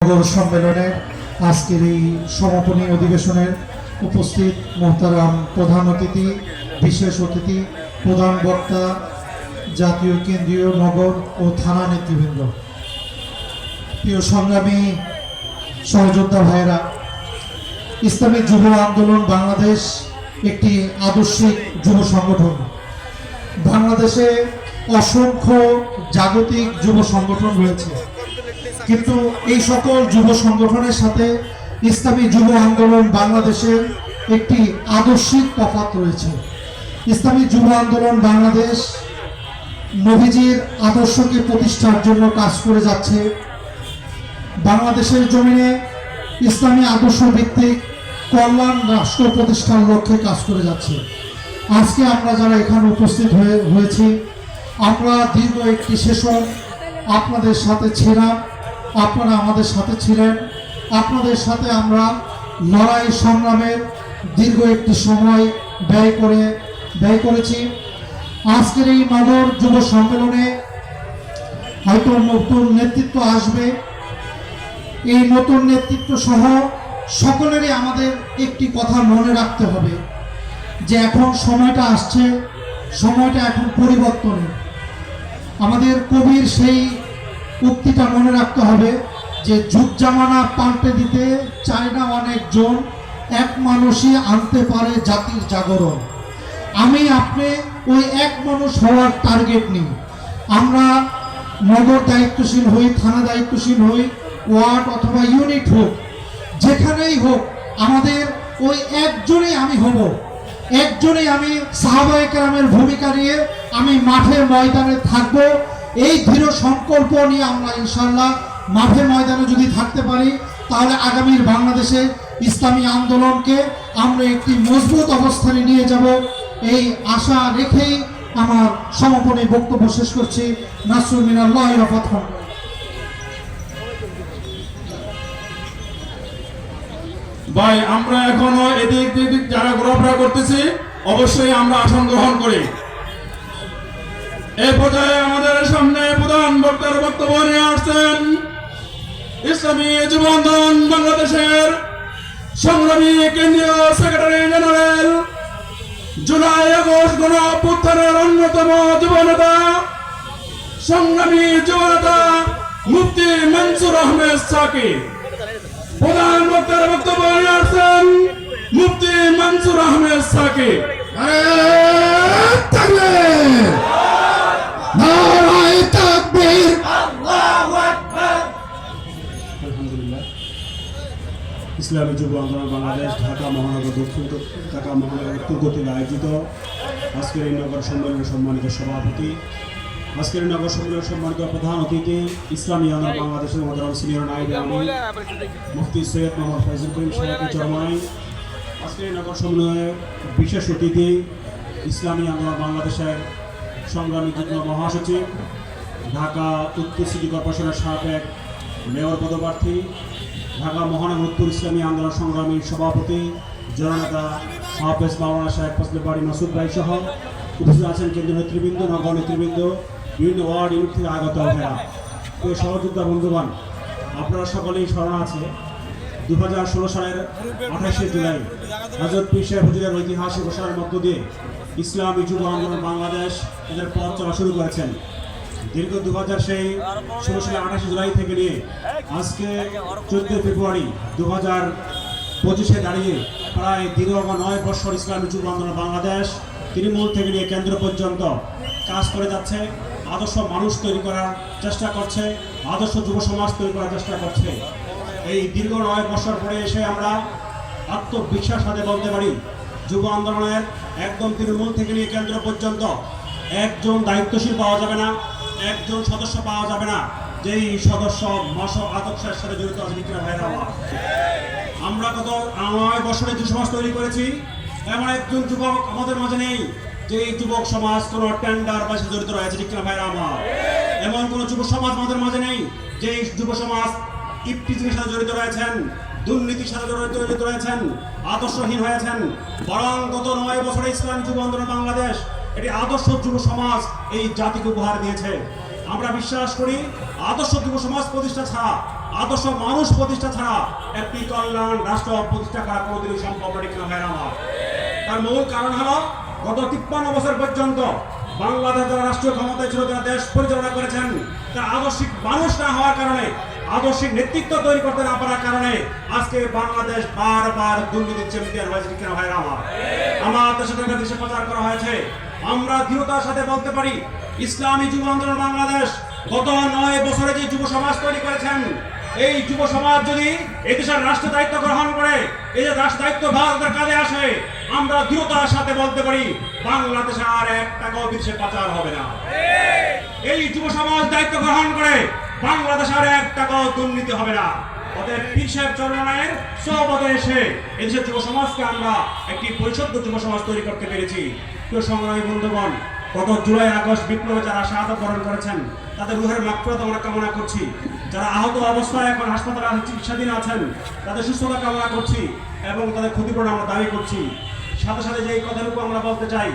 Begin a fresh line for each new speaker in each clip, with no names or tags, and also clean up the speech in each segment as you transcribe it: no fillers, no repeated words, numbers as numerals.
সম্মেলনে আজকের এই সমাপনী অধিবেশনের উপস্থিত মোহতারাম প্রধান অতিথি, বিশেষ অতিথি, প্রধান বক্তা, জাতীয়, কেন্দ্রীয়, নগর ও থানা নেতৃবৃন্দ, প্রিয় সংগ্রামী সহযোদ্ধা ভাইয়েরা, ইসলামী যুব আন্দোলন বাংলাদেশ একটি আদর্শিক যুব সংগঠন। বাংলাদেশে অসংখ্য জাগতিক যুব সংগঠন রয়েছে, কিন্তু এই সকল যুব সংগঠনের সাথে ইসলামী যুব আন্দোলন বাংলাদেশের একটি আদর্শিক তফাৎ রয়েছে। ইসলামী যুব আন্দোলন বাংলাদেশ নবীজির আদর্শকে প্রতিষ্ঠার জন্য কাজ করে যাচ্ছে। বাংলাদেশের জমিনে ইসলামী আদর্শ ভিত্তিক কল্যাণ রাষ্ট্র প্রতিষ্ঠার লক্ষ্যে কাজ করে যাচ্ছে। আজকে আমরা যারা এখানে উপস্থিত হয়েছি, আমরা দীর্ঘ একটি সেশন আপনাদের সাথে ছিলাম, আপনারা আমাদের সাথে ছিলেন। আপনাদের সাথে আমরা লড়াই সংগ্রামের দীর্ঘ একটি সময় ব্যয় করেছি। আজকের এই নগর যুব সম্মেলনে হয়তো নতুন নেতৃত্ব আসবে। এই নতুন নেতৃত্ব সহ সকলেরই আমাদের একটি কথা মনে রাখতে হবে যে এখন সময়টা আসছে, সময়টা এখন পরিবর্তনের। আমাদের কবির সেই উক্তিটা মনে রাখতে হবে যে যুগ জামানা পাল্টে দিতে চায় না অনেকজন, এক মানুষই আনতে পারে জাতির জাগরণ। আমি আপনি ওই এক মানুষ হওয়ার টার্গেট নিই। আমরা নগর দায়িত্বশীল হই, থানা দায়িত্বশীল হই, ওয়ার্ড অথবা ইউনিট হোক, যেখানেই হোক, আমাদের ওই একজনই আমি হব, একজনই আমি সাহাবায়ে কেরামের ভূমিকা নিয়ে আমি মাঠে ময়দানে থাকব। এই দৃঢ় সংকল্প নিয়ে আমরা ইনশাআল্লাহ মাঠে ময়দানে যদি থাকতে পারি, তাহলে আগামীর বাংলাদেশে ইসলামী আন্দোলনকে আমরা একটি মজবুত অবস্থানে নিয়ে যাব। এই আশা রেখেই আমার সমাপনী বক্তব্য শেষ করছি। নাসরুল মিনাল্লাহি ওয়া ফাতহুন।
ভাই, আমরা এখনো এদিক দিক যারা ঘোরাফেরা করতেছি, অবশ্যই আমরা আসন গ্রহণ করি। এই পর্যায়ে আমাদের সামনে প্রধান বক্তার বক্তব্য নিয়ে আসছেন ইসলামী যুব আন্দোলন বাংলাদেশের সংগ্রামী কেন্দ্রীয় সেক্রেটারি জেনারেল, জুলাই আগস্ট গণ অভ্যুত্থানের অন্যতম যুব নেতা, সংগ্রামী যুব নেতা মুফতি মনসুর আহমেদ সাকিব। প্রধান বক্তার বক্তব্য নিয়ে আসছেন মুফতি মনসুর আহমেদ সাকিব।
ইসলামী যুব আন্দোলন বাংলাদেশ ঢাকা মহানগর ঢাকা মহানগর উত্তর কর্তৃক আয়োজিত আজকের এই নগর সম্মেলনের সম্মানিত সভাপতি, আজকের এই নগর সম্মেলনের সম্মানিত প্রধান অতিথি, ইসলামী আন্দোলন বাংলাদেশের মহান সিনিয়র নায়েব আমির মুফতি সৈয়দ মোহাম্মদ ফয়জুল করিম সাহেবের চরমাই, আজকের এই নগর সম্মেলনের বিশেষ অতিথি, ইসলামী আন্দোলন বাংলাদেশের সংগ্রামী যুগ্ম মহাসচিব, ঢাকা উত্তর সিটি কর্পোরেশনের সাবেক মেয়র পদপ্রার্থী, ঢাকা মহানগর উত্তর ইসলামী আন্দোলন সংগ্রামী সভাপতি জননেতা হাফেজ মাওলানা সাহেব ফজলে বাড়ি মাসুদ ভাই সহ উপস্থিত আছেন কেন্দ্রীয় নেতৃবৃন্দ, নগর নেতৃবৃন্দ, বিভিন্ন ওয়ার্ড ইউনিট থেকে আগত ভাইরা, তো সহযোদ্ধা বন্ধুবান, আপনারা সকলেই স্মরণ আছে 2016 সালের 28শে জুলাই হযরত পীর সাহেব হুজুরের ঐতিহাসিক ঘোষণার মধ্য দিয়ে ইসলামী যুব আন্দোলন বাংলাদেশ এদের পথ চলা শুরু করেছেন। দীর্ঘ 2016 সালের 28 জুলাই থেকে নিয়ে আজকে 14 ফেব্রুয়ারি 2025-এ দাঁড়িয়ে প্রায় দীর্ঘ 9 বছর ইসলামী যুব আন্দোলন বাংলাদেশ তৃণমূল থেকে নিয়ে কেন্দ্র পর্যন্ত কাজ করে যাচ্ছে, আদর্শ মানুষ তৈরি করার চেষ্টা করছে, আদর্শ যুব সমাজ তৈরি করার চেষ্টা করছে। এই দীর্ঘ 9 বছর পরে এসে আমরা আত্মবিশ্বাস সাথে বলতে পারি, যুব আন্দোলনের একদম তৃণমূল থেকে নিয়ে কেন্দ্র পর্যন্ত একজন দায়িত্বশীল পাওয়া যাবে না, একজন সদস্য পাওয়া যাবে না যেই সদস্য আদর্শের সাথে জড়িত আছে। ভাইরা, আমরা গত 9 বছরে যুব সমাজ তৈরি করেছি, এমন একজন যুবক আমাদের মাঝে নেই যে এই যুবক সমাজ কোনো টেন্ডার বা সাথে জড়িত রয়েছে। ঠিক না ভাইরা আমার? এমন কোন যুব সমাজ আমাদের মাঝে নেই যে এই যুব সমাজ ইফটিজিংয়ের সাথে জড়িত রয়েছেন, দুর্নীতির সাথে জড়িত রয়েছেন, আদর্শহীন হয়েছেন। বরং গত 9 বছরে ইসলামী যুব আন্দোলন বাংলাদেশ এটি আদর্শ যুব সমাজ এই জাতিকে উপহার দিয়েছে। আমরা বিশ্বাস করি আদর্শ যুব সমাজ প্রতিষ্ঠা ছাড়া, আদর্শ মানুষ প্রতিষ্ঠা ছাড়া একটি কল্যাণ রাষ্ট্র প্রতিষ্ঠা করা কোনোদিনই সম্ভব নয় কিনা ভাইরা আমার। তার মূল কারণ হলো গত 53 বছর পর্যন্ত বাংলাদেশ যারা রাষ্ট্রীয় ক্ষমতায় ছিল, যারা দেশ পরিচালনা করেছেন, তারা আদর্শিক মানুষ না হওয়ার কারণে, আদর্শিক নেতৃত্ব তৈরি করতে না পারার কারণে আজকে বাংলাদেশ বারবার দুর্নীতির চ্যাম্পিয়ন হয়েছে কিনা ভাইরা আমার। আমার দেশে টাকা দেশে পাচার করা হয়েছে। আমরা দৃঢ়তার সাথে বলতে পারি, ইসলামী যুব আন্দোলন বাংলাদেশ গত 9 বছরে যে যুব সমাজ তৈরি করেছেন, এই যুব সমাজ যদি এই দেশের রাষ্ট্র দায়িত্ব গ্রহণ করে, এই যে রাষ্ট্র দায়িত্ব ভারতের কাজে আসে, আমরা দৃঢ়তার সাথে বলতে পারি বাংলাদেশে আর 1 টাকাও বিদেশে পাচার হবে না। এই যুব সমাজ দায়িত্ব গ্রহণ করে বাংলাদেশে আর 1 টাকাও দুর্নীতি হবে না। অতএব পীর সাহেব চরমনায়ের সোহবতে এসে এদেশের যুব সমাজকে আমরা একটি পরিশুদ্ধ যুব সমাজ তৈরি করতে পেরেছি। প্রিয় সংগ্রামী বন্ধুগণ, গত জুলাই আগস্ট বিপ্লবে যারা শাহাদাত বরণ করেছেন, তাদের রুহের মাগফিরাত আমরা কামনা করছি। যারা আহত অবস্থায় এখন হাসপাতালে চিকিৎসাধীন আছেন, তাদের সুস্থতা কামনা করছি এবং তাদের ক্ষতিপূরণ আমরা দাবি করছি। সাথে সাথে যে কথাটুকু আমরা বলতে চাই,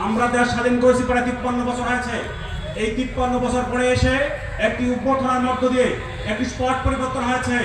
আমরা দেশ স্বাধীন করেছি প্রায় 53 বছর হয়েছে। এই 53 বছর পরে এসে একটি অভ্যর্থনার মধ্য দিয়ে একটি পট পরিবর্তন হয়েছে।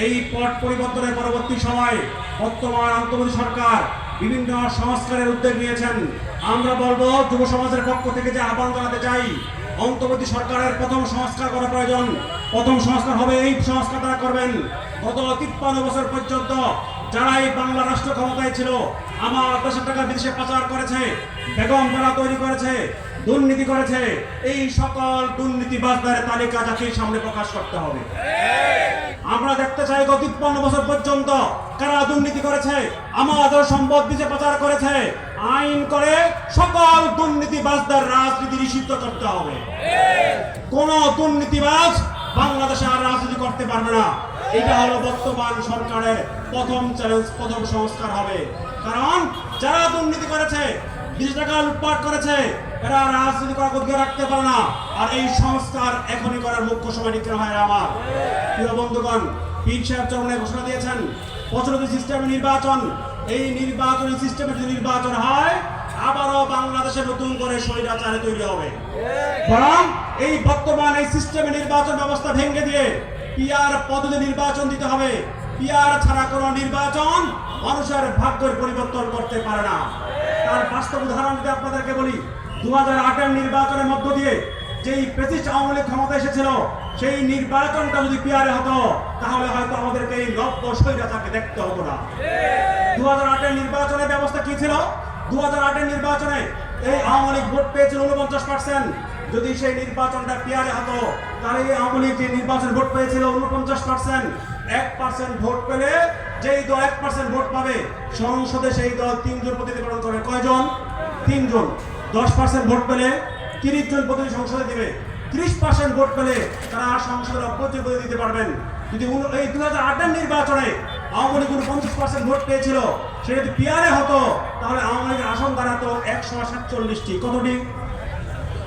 এই পট পরিবর্তনের পরবর্তী সময়ে বর্তমান অন্তর্বর্তী সরকার বিভিন্ন সংস্কারের উদ্যোগ নিয়েছেন। আমরা বলবো যুব সমাজের পক্ষ থেকে যে আহ্বান জানাতে চাই, অন্তর্বর্তী সরকারের প্রথম সংস্কার করা প্রয়োজন। প্রথম সংস্কার হবে এই সংস্কার তারা করবেন। গত 53 বছর পর্যন্ত যারা এই বাংলা রাষ্ট্র ক্ষমতায় ছিল, আমার দেশের টাকা বিদেশে পাচার করেছে, বেগম পাড়া তৈরি করেছে, দুর্নীতি করেছে, এই সকল দুর্নীতিবাজদের তালিকা জাতির সামনে প্রকাশ করতে হবে। আমরা দেখতে চাই গত 53 বছর পর্যন্ত কারা দুর্নীতি করেছে, আমাদের সম্পদ বিদেশে পাচার করেছে, আইন করে সকল দুর্নীতিবাজদের রাজনীতি নিষিদ্ধ করতে হবে। কোন দুর্নীতিবাজ বাংলাদেশে আর রাজনীতি করতে পারবে না। এটা হলো বর্তমান সরকারের প্রথম চ্যালেঞ্জ, প্রথম সংস্কার হবে। কারণ যারা দুর্নীতি করেছে, 20 টাকা লুটপাট করেছে, এরা রাজনীতি করার অধিকার রাখতে পারে না। আর এই সংস্কার এখনই করার মুখ্য সময় ঠিক হয় আমার। প্রিয় বন্ধুগণ, পীর সাহেব চরমনায় ঘোষণা দিয়েছেন প্রচলিত সিস্টেমে নির্বাচন, এই নির্বাচনী সিস্টেমে যদি নির্বাচন হয়, আবারও বাংলাদেশে নতুন করে স্বৈরাচারে তৈরি হবে। বরং এই বর্তমান এই সিস্টেমে নির্বাচন ব্যবস্থা ভেঙে দিয়ে পিআর পদ্ধতি নির্বাচন দিতে হবে। পিআর ছাড়া কোনো নির্বাচন মানুষের ভাগ্যের পরিবর্তন করতে পারে না। তার বাস্তব উদাহরণ যদি আপনাদেরকে বলি, 2008-এর নির্বাচনের মধ্য দিয়ে যেই প্রেসিডেন্ট আওয়ামী লীগ ক্ষমতা এসেছিল, সেই নির্বাচনটা যদি পিআরে হতো, তাহলে হয়তো আমাদেরকে এই নব্য স্বৈরাচারকে দেখতে হতো না। 2008-এর নির্বাচনের ব্যবস্থা কি ছিল? 2008-এর নির্বাচনে এই আওয়ামী লীগ ভোট পেয়েছিল 49%। যদি সেই নির্বাচনটা পিআরে হতো, তাহলে এই আওয়ামী লীগ যে নির্বাচন ভোট পেয়েছিল 49%, 1% ভোট পেলে যেই দল 1% ভোট পাবে, সংসদে সেই দল 3 জন প্রতিনিধি করে। কয়জন? 3 জন। 10% ভোট পেলে 30 জন প্রতিনিধি সংসদে দিবে। 30% ভোট পেলে তারা সংসদের 90 জন প্রতিনিধি দিতে পারবেন। যদি এই 2008-এর নির্বাচনে আওয়ামী লীগ 49% ভোট পেয়েছিল, সেটা যদি পিআরে হতো, তাহলে আওয়ামী লীগের আসন দাঁড়াতো 147টি। কতটি?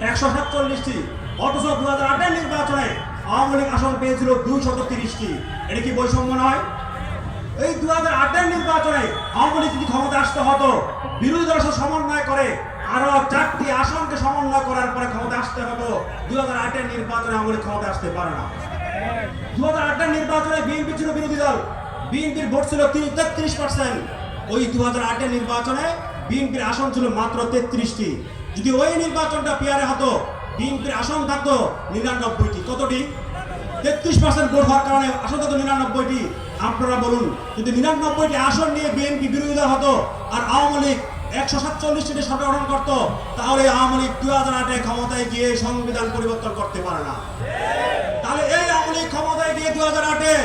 147টি। অথচ 2008-এর নির্বাচনে আওয়ামী লীগ আসন পেয়েছিল 230টি। এটা কি বৈষম্য নয়? এই 2008-এর নির্বাচনে আওয়ামী লীগ যদি ক্ষমতা আসতে হতো, বিরোধী দলের সাথে সমন্বয় করে আরো 4টি আসনকে সমন্বয় করার পরে ক্ষমতা আসতে হতো। 2008-এর নির্বাচনে আওয়ামী লীগ ক্ষমতা আসতে পারে না। 2008-এর নির্বাচনে বিএনপি ছিল বিরোধী দল, বিএনপির ভোট ছিল 33%। ওই 2008-এর নির্বাচনে বিএনপির আসন ছিল মাত্র 33টি। যদি ওই নির্বাচনটা পিআরে হতো, বিএনপির আসন থাকতো 99টি। কতটি? 33% ভোট হওয়ার কারণে আসন থাকতো 99টি। আপনারা বলুন, যদি 99টি আসন নিয়ে বিএনপি বিরোধী দল হতো আর আওয়ামী লীগ 147টি সরকার গঠন করতো, তাহলে আওয়ামী লীগ 2008-এ ক্ষমতায় গিয়ে সংবিধান পরিবর্তন করতে পারে না। তাহলে এই আওয়ামী লীগ ক্ষমতায় গিয়ে 2008-এ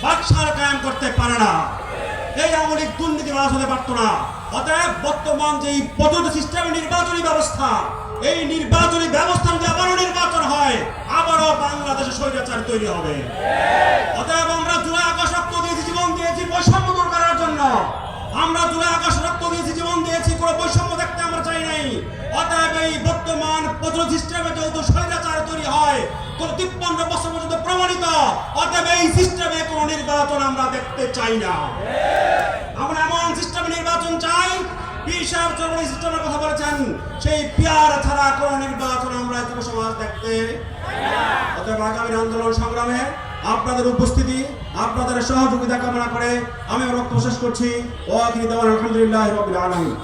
বাকশাল কায়েম করতে পারে না। এই আওয়ামী লীগ দুর্নীতিবাজ হতে পারতো না। অতএব বর্তমান যে প্রচলিত সিস্টেমের নির্বাচনী ব্যবস্থা, এই নির্বাচনী ব্যবস্থা যদি আবারও নির্বাচন হয়, আবারও বাংলাদেশে স্বৈরাচার তৈরি হবে। অতএব আমরা জুলাই আগস্ট রক্ত দিয়েছি, জীবন দিয়েছি বৈষম্য দূর করার জন্য। আমরা জুলাই আগস্ট রক্ত দিয়েছি, জীবন দিয়েছি, কোনো বৈষম্য দেখতে আমরা চাই নাই। অতএব এই বর্তমান প্রচলিত সিস্টেমে যেহেতু স্বৈরাচার তৈরি হয়, কোন 53 বছর পর্যন্ত প্রমাণিত, অতএব এই সিস্টেমে কোনো নির্বাচন আমরা দেখতে চাই না। আমরা এমন সিস্টেমে নির্বাচন চাই
বিশাল জনগণ সিস্টেমের কথা বলেছেন, সেই পিয়ার ছাড়া কোন নির্বাচন আমরা যুব সমাজ দেখতে। অতএব আগামী আন্দোলন সংগ্রামে আপনাদের উপস্থিতি, আপনাদের সহযোগিতা কামনা করে আমি আমার বক্তব্য শেষ করছি। ওয়া আখিরু দাওয়ানা আলহামদুলিল্লাহি রাব্বিল আলামিন।